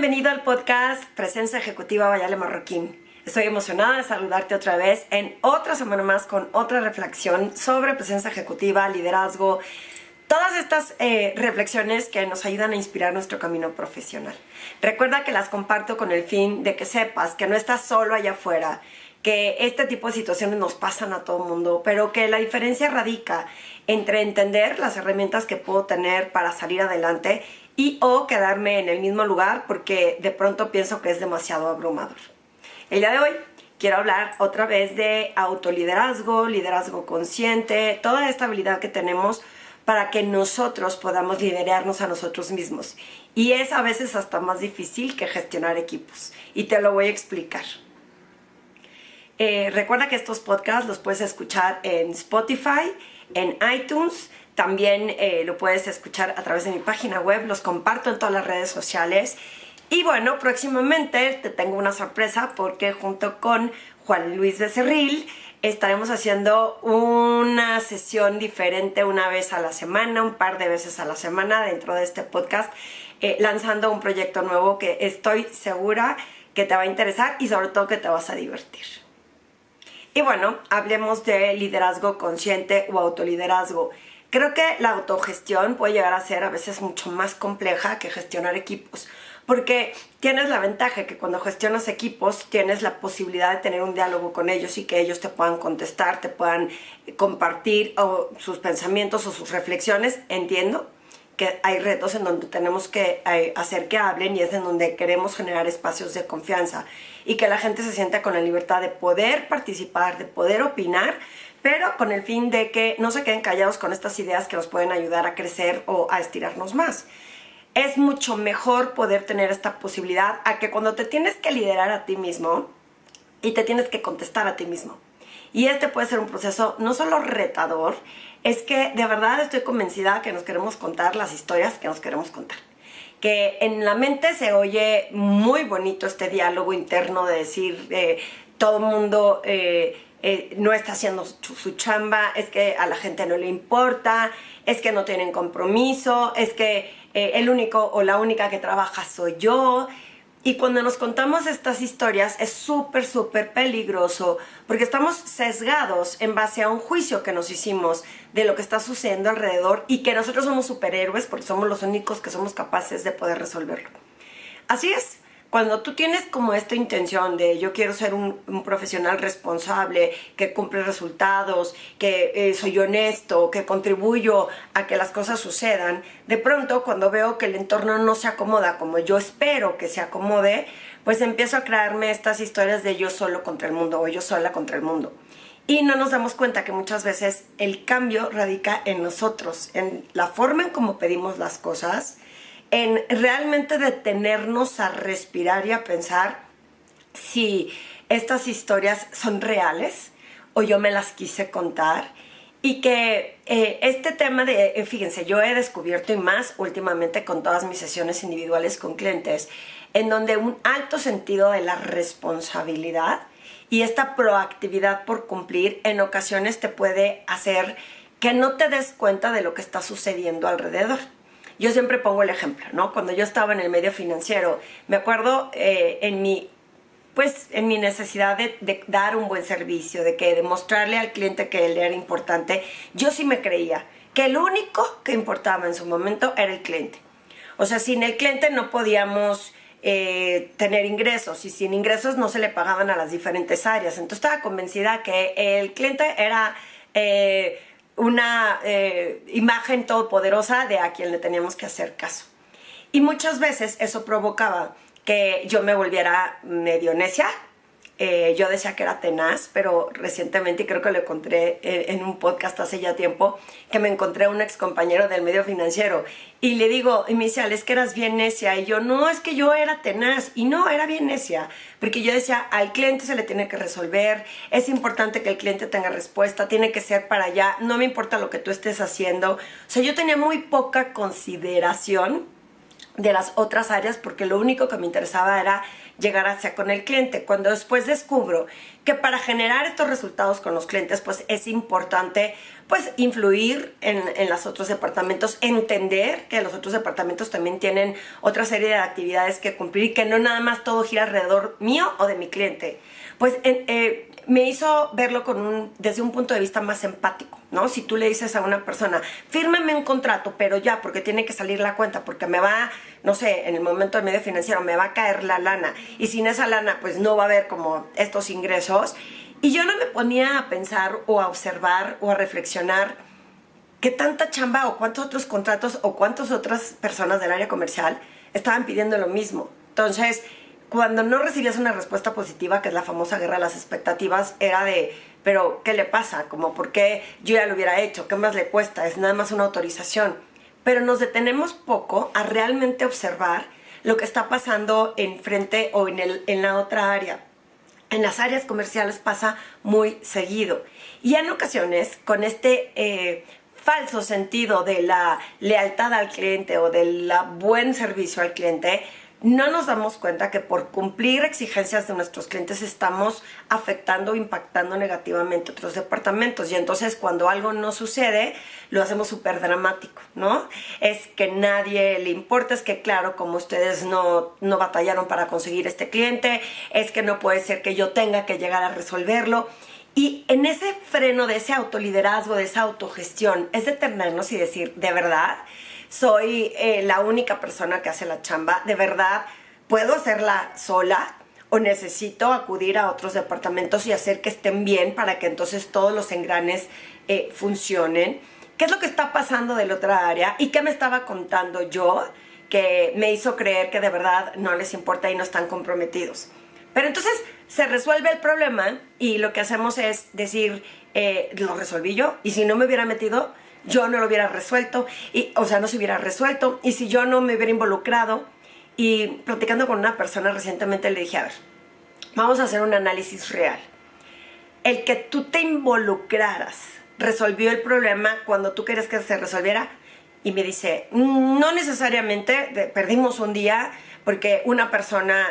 bienvenido al podcast Presencia Ejecutiva Vayale Marroquín. Estoy emocionada de saludarte otra vez en otra semana más con otra reflexión sobre presencia ejecutiva, liderazgo, todas estas reflexiones que nos ayudan a inspirar nuestro camino profesional. Recuerda que las comparto con el fin de que sepas que no estás solo allá afuera, que este tipo de situaciones nos pasan a todo el mundo, pero que la diferencia radica entre entender las herramientas que puedo tener para salir adelante y o quedarme en el mismo lugar porque de pronto pienso que es demasiado abrumador. El día de hoy quiero hablar otra vez de autoliderazgo, liderazgo consciente, toda esta habilidad que tenemos para que nosotros podamos liderarnos a nosotros mismos. Y es a veces hasta más difícil que gestionar equipos. Y te lo voy a explicar. Recuerda que estos podcasts los puedes escuchar en Spotify, en iTunes. También lo puedes escuchar a través de mi página web. Los comparto en todas las redes sociales. Y bueno, próximamente te tengo una sorpresa porque junto con Juan Luis Becerril estaremos haciendo una sesión diferente una vez a la semana, un par de veces a la semana dentro de este podcast, lanzando un proyecto nuevo que estoy segura que te va a interesar y sobre todo que te vas a divertir. Y bueno, hablemos de liderazgo consciente o autoliderazgo. Creo que la autogestión puede llegar a ser a veces mucho más compleja que gestionar equipos, porque tienes la ventaja que cuando gestionas equipos tienes la posibilidad de tener un diálogo con ellos y que ellos te puedan contestar, te puedan compartir sus pensamientos o sus reflexiones. Entiendo que hay retos en donde tenemos que hacer que hablen y es en donde queremos generar espacios de confianza y que la gente se sienta con la libertad de poder participar, de poder opinar, pero con el fin de que no se queden callados con estas ideas que nos pueden ayudar a crecer o a estirarnos más. Es mucho mejor poder tener esta posibilidad a que cuando te tienes que liderar a ti mismo y te tienes que contestar a ti mismo. Y este puede ser un proceso no solo retador, es que de verdad estoy convencida que nos queremos contar las historias que nos queremos contar. Que en la mente se oye muy bonito este diálogo interno de decir todo el mundo no está haciendo su chamba, es que a la gente no le importa, es que no tienen compromiso, es que el único o la única que trabaja soy yo. Y cuando nos contamos estas historias es súper, súper peligroso porque estamos sesgados en base a un juicio que nos hicimos de lo que está sucediendo alrededor y que nosotros somos superhéroes porque somos los únicos que somos capaces de poder resolverlo. Así es. Cuando tú tienes como esta intención de yo quiero ser un profesional responsable, que cumple resultados, que soy honesto, que contribuyo a que las cosas sucedan, de pronto cuando veo que el entorno no se acomoda como yo espero que se acomode, pues empiezo a crearme estas historias de yo solo contra el mundo o yo sola contra el mundo. Y no nos damos cuenta que muchas veces el cambio radica en nosotros, en la forma en cómo pedimos las cosas, en realmente detenernos a respirar y a pensar si estas historias son reales o yo me las quise contar. Y que este tema de, fíjense, yo he descubierto y más últimamente con todas mis sesiones individuales con clientes, en donde un alto sentido de la responsabilidad y esta proactividad por cumplir en ocasiones te puede hacer que no te des cuenta de lo que está sucediendo alrededor. Yo siempre pongo el ejemplo, ¿no? Cuando yo estaba en el medio financiero, me acuerdo en mi necesidad de dar un buen servicio, de demostrarle al cliente que él era importante, yo sí me creía que el único que importaba en su momento era el cliente. O sea, sin el cliente no podíamos tener ingresos y sin ingresos no se le pagaban a las diferentes áreas. Entonces estaba convencida que el cliente era una imagen todopoderosa de a quien le teníamos que hacer caso. Y muchas veces eso provocaba que yo me volviera medio necia. Yo decía que era tenaz, pero recientemente, creo que lo encontré en un podcast hace ya tiempo, que me encontré a un ex compañero del medio financiero y le digo, y me dice, es que eras bien necia. Y yo, no, es que yo era tenaz. Y no, era bien necia, porque yo decía, al cliente se le tiene que resolver, es importante que el cliente tenga respuesta, tiene que ser para allá, no me importa lo que tú estés haciendo. O sea, yo tenía muy poca consideración de las otras áreas porque lo único que me interesaba era llegar hacia con el cliente. Cuando después descubro que para generar estos resultados con los clientes pues es importante pues influir en los otros departamentos, entender que los otros departamentos también tienen otra serie de actividades que cumplir y que no nada más todo gira alrededor mío o de mi cliente, pues me hizo verlo desde un punto de vista más empático, ¿no? Si tú le dices a una persona, fírmame un contrato, pero ya, porque tiene que salir la cuenta, porque me va, no sé, en el momento del medio financiero me va a caer la lana, y sin esa lana, pues no va a haber como estos ingresos. Y yo no me ponía a pensar o a observar o a reflexionar qué tanta chamba o cuántos otros contratos o cuántas otras personas del área comercial estaban pidiendo lo mismo. Entonces, cuando no recibías una respuesta positiva, que es la famosa guerra de las expectativas, era de, pero ¿qué le pasa? Como, ¿por qué yo ya lo hubiera hecho? ¿Qué más le cuesta? Es nada más una autorización. Pero nos detenemos poco a realmente observar lo que está pasando enfrente o en la otra área. En las áreas comerciales pasa muy seguido. Y en ocasiones, con este falso sentido de la lealtad al cliente o del buen servicio al cliente, no nos damos cuenta que por cumplir exigencias de nuestros clientes estamos afectando o impactando negativamente a otros departamentos. Y entonces cuando algo no sucede, lo hacemos súper dramático, ¿no? Es que nadie le importa, es que claro, como ustedes no batallaron para conseguir este cliente, es que no puede ser que yo tenga que llegar a resolverlo. Y en ese freno de ese autoliderazgo, de esa autogestión, es detenernos y decir, de verdad, soy la única persona que hace la chamba, de verdad, ¿puedo hacerla sola o necesito acudir a otros departamentos y hacer que estén bien para que entonces todos los engranes funcionen? ¿Qué es lo que está pasando de la otra área y qué me estaba contando yo que me hizo creer que de verdad no les importa y no están comprometidos? Pero entonces se resuelve el problema y lo que hacemos es decir, lo resolví yo, y si no me hubiera metido, yo no lo hubiera resuelto, o sea, no se hubiera resuelto, y si yo no me hubiera involucrado. Y platicando con una persona recientemente le dije, a ver, vamos a hacer un análisis real. El que tú te involucraras resolvió el problema cuando tú querías que se resolviera. Y me dice, no necesariamente, perdimos un día porque una persona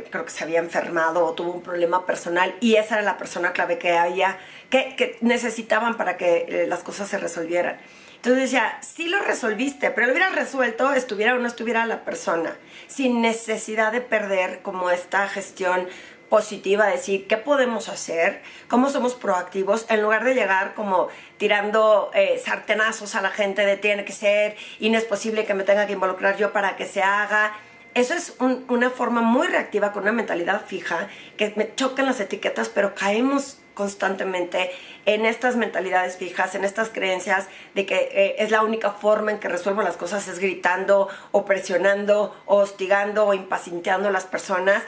creo que se había enfermado o tuvo un problema personal y esa era la persona clave que necesitaban para que las cosas se resolvieran. Entonces decía, sí lo resolviste, pero lo hubieras resuelto estuviera o no estuviera la persona, sin necesidad de perder como esta gestión positiva, decir qué podemos hacer, cómo somos proactivos, en lugar de llegar como tirando sartenazos a la gente de tiene que ser y no es posible que me tenga que involucrar yo para que se haga. Eso es una forma muy reactiva con una mentalidad fija, que me chocan las etiquetas, pero caemos constantemente en estas mentalidades fijas, en estas creencias de que es la única forma en que resuelvo las cosas es gritando o presionando o hostigando o impacienteando a las personas.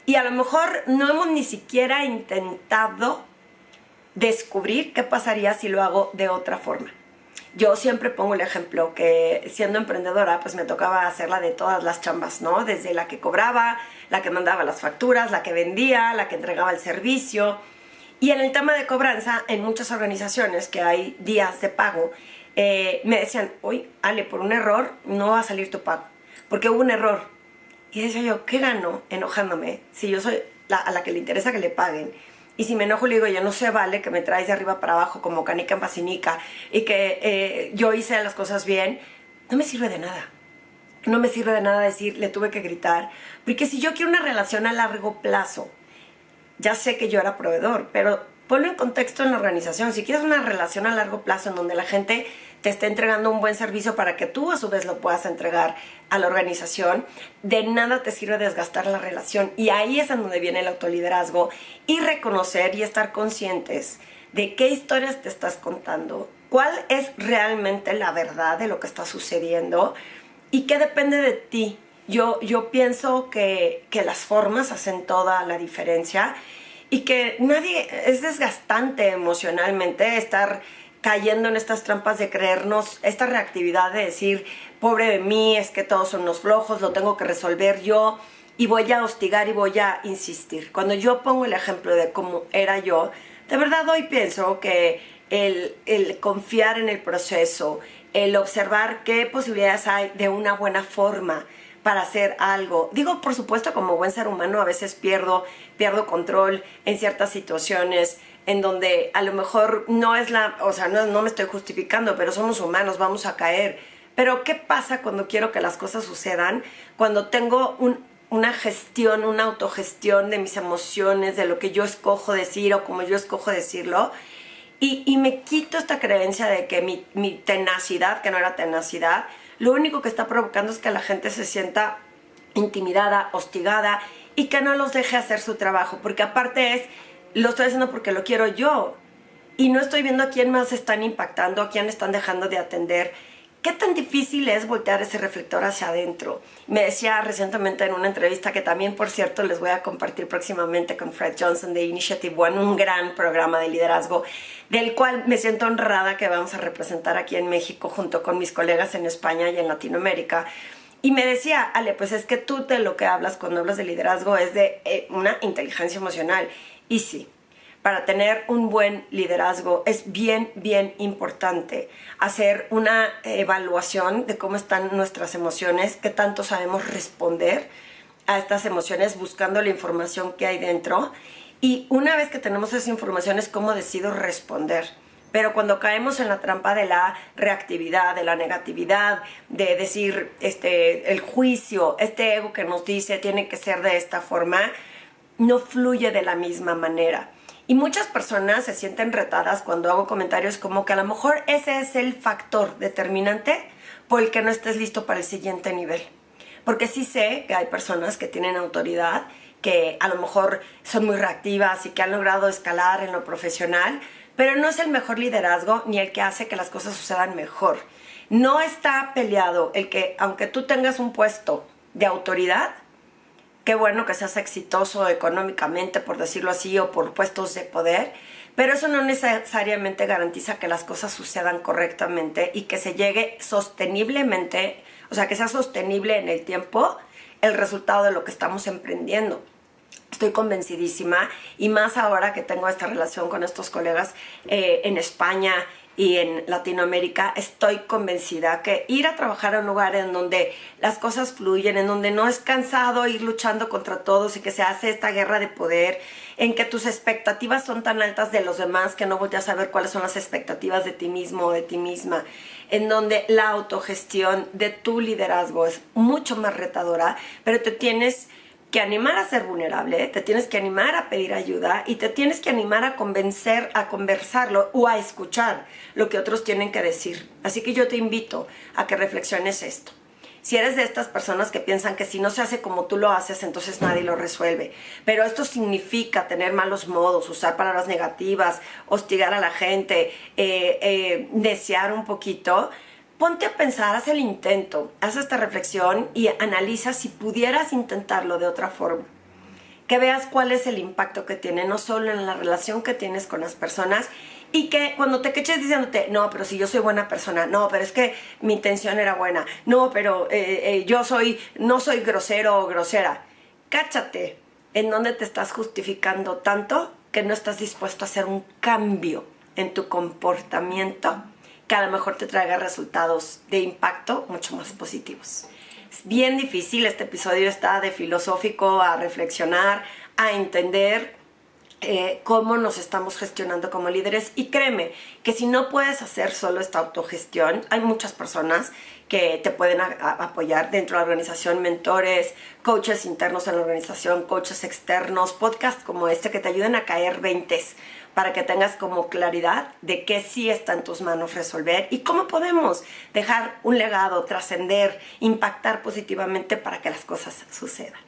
Y a lo mejor no hemos ni siquiera intentado descubrir qué pasaría si lo hago de otra forma. Yo siempre pongo el ejemplo que siendo emprendedora pues me tocaba hacerla de todas las chambas, ¿no? Desde la que cobraba, la que mandaba las facturas, la que vendía, la que entregaba el servicio. Y en el tema de cobranza, en muchas organizaciones que hay días de pago, me decían, oye, Ale, por un error no va a salir tu pago, porque hubo un error. Y decía yo, ¿qué gano enojándome si yo soy a la que le interesa que le paguen? Y si me enojo le digo, ya no se vale que me traes de arriba para abajo como canica en pasinica y que yo hice las cosas bien, no me sirve de nada. No me sirve de nada decir, le tuve que gritar. Porque si yo quiero una relación a largo plazo, ya sé que yo era proveedor, pero ponlo en contexto en la organización. Si quieres una relación a largo plazo en donde la gente te esté entregando un buen servicio para que tú a su vez lo puedas entregar a la organización, de nada te sirve desgastar la relación. Y ahí es en donde viene el autoliderazgo y reconocer y estar conscientes de qué historias te estás contando, cuál es realmente la verdad de lo que está sucediendo y qué depende de ti. Yo pienso que las formas hacen toda la diferencia y que es desgastante emocionalmente estar cayendo en estas trampas de creernos, esta reactividad de decir, pobre de mí, es que todos son unos flojos, lo tengo que resolver yo y voy a hostigar y voy a insistir. Cuando yo pongo el ejemplo de cómo era yo, de verdad hoy pienso que el confiar en el proceso, el observar qué posibilidades hay de una buena forma para hacer algo. Digo, por supuesto, como buen ser humano a veces pierdo control en ciertas situaciones en donde a lo mejor no es no me estoy justificando, pero somos humanos, vamos a caer. Pero ¿qué pasa cuando quiero que las cosas sucedan? Cuando tengo una gestión, una autogestión de mis emociones, de lo que yo escojo decir o como yo escojo decirlo, y me quito esta creencia de que mi tenacidad, que no era tenacidad, lo único que está provocando es que la gente se sienta intimidada, hostigada y que no los deje hacer su trabajo, porque aparte lo estoy haciendo porque lo quiero yo y no estoy viendo a quién más están impactando, a quién están dejando de atender. ¿Qué tan difícil es voltear ese reflector hacia adentro? Me decía recientemente en una entrevista que también, por cierto, les voy a compartir próximamente con Fred Johnson de Initiative One, un gran programa de liderazgo, del cual me siento honrada que vamos a representar aquí en México junto con mis colegas en España y en Latinoamérica. Y me decía, Ale, pues es que tú de lo que hablas cuando hablas de liderazgo es de una inteligencia emocional. Y sí, para tener un buen liderazgo es bien, bien importante hacer una evaluación de cómo están nuestras emociones, qué tanto sabemos responder a estas emociones buscando la información que hay dentro. Y una vez que tenemos esa información es cómo decido responder. Pero cuando caemos en la trampa de la reactividad, de la negatividad, de decir el juicio, este ego que nos dice tiene que ser de esta forma, no fluye de la misma manera. Y muchas personas se sienten retadas cuando hago comentarios como que a lo mejor ese es el factor determinante por el que no estés listo para el siguiente nivel. Porque sí sé que hay personas que tienen autoridad, que a lo mejor son muy reactivas y que han logrado escalar en lo profesional, pero no es el mejor liderazgo ni el que hace que las cosas sucedan mejor. No está peleado el que, aunque tú tengas un puesto de autoridad, qué bueno que seas exitoso económicamente, por decirlo así, o por puestos de poder, pero eso no necesariamente garantiza que las cosas sucedan correctamente y que se llegue sosteniblemente, o sea, que sea sostenible en el tiempo el resultado de lo que estamos emprendiendo. Estoy convencidísima, y más ahora que tengo esta relación con estos colegas en España y en Latinoamérica, estoy convencida que ir a trabajar a un lugar en donde las cosas fluyen, en donde no es cansado ir luchando contra todos y que se hace esta guerra de poder, en que tus expectativas son tan altas de los demás que no volteas a ver cuáles son las expectativas de ti mismo o de ti misma, en donde la autogestión de tu liderazgo es mucho más retadora, pero te tienes que animar a ser vulnerable, te tienes que animar a pedir ayuda y te tienes que animar a convencer, a conversarlo o a escuchar lo que otros tienen que decir. Así que yo te invito a que reflexiones esto. Si eres de estas personas que piensan que si no se hace como tú lo haces, entonces nadie lo resuelve. Pero esto significa tener malos modos, usar palabras negativas, hostigar a la gente, desear un poquito. Ponte a pensar, haz el intento, haz esta reflexión y analiza si pudieras intentarlo de otra forma. Que veas cuál es el impacto que tiene, no solo en la relación que tienes con las personas, y que cuando te queches diciéndote, no, pero si yo soy buena persona, no, pero es que mi intención era buena, no, pero no soy grosero o grosera. Cáchate en dónde te estás justificando tanto que no estás dispuesto a hacer un cambio en tu comportamiento que a lo mejor te traiga resultados de impacto mucho más positivos. Es bien difícil, este episodio está de filosófico a reflexionar, a entender cómo nos estamos gestionando como líderes, y créeme que si no puedes hacer solo esta autogestión, hay muchas personas que te pueden apoyar dentro de la organización, mentores, coaches internos en la organización, coaches externos, podcasts como este que te ayuden a caer veintes para que tengas como claridad de qué sí está en tus manos resolver y cómo podemos dejar un legado, trascender, impactar positivamente para que las cosas sucedan.